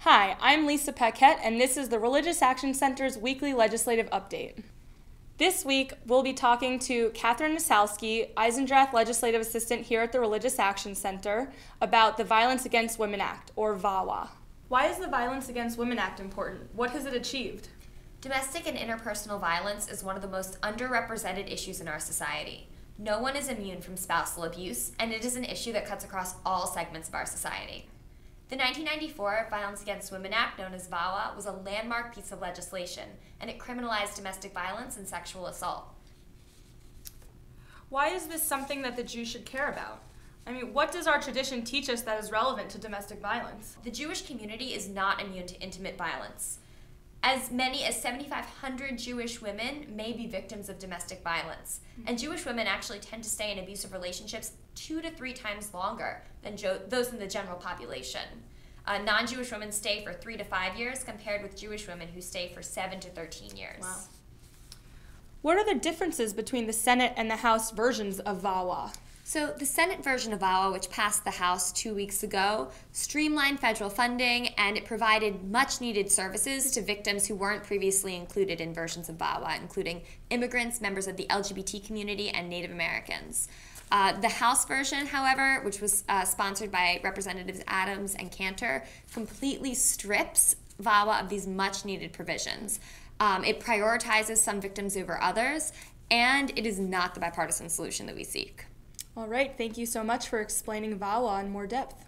Hi, I'm Lisa Paquette, and this is the Religious Action Center's weekly legislative update. This week, we'll be talking to Catherine Nasalski, Eisendrath Legislative Assistant here at the Religious Action Center, about the Violence Against Women Act, or VAWA. Why is the Violence Against Women Act important? What has it achieved? Domestic and interpersonal violence is one of the most underrepresented issues in our society. No one is immune from spousal abuse, and it is an issue that cuts across all segments of our society. The 1994 Violence Against Women Act, known as VAWA, was a landmark piece of legislation, and it criminalized domestic violence and sexual assault. Why is this something that the Jews should care about? What does our tradition teach us that is relevant to domestic violence? The Jewish community is not immune to intimate violence. As many as 7,500 Jewish women may be victims of domestic violence. And Jewish women actually tend to stay in abusive relationships 2 to 3 times longer than those in the general population. Non-Jewish women stay for 3 to 5 years compared with Jewish women who stay for 7 to 13 years. Wow. What are the differences between the Senate and the House versions of VAWA? So the Senate version of VAWA, which passed the House 2 weeks ago, streamlined federal funding, and it provided much-needed services to victims who weren't previously included in versions of VAWA, including immigrants, members of the LGBT community, and Native Americans. The House version, however, which was sponsored by Representatives Adams and Cantor, completely strips VAWA of these much-needed provisions. It prioritizes some victims over others, and it is not the bipartisan solution that we seek. All right, thank you so much for explaining VAWA in more depth.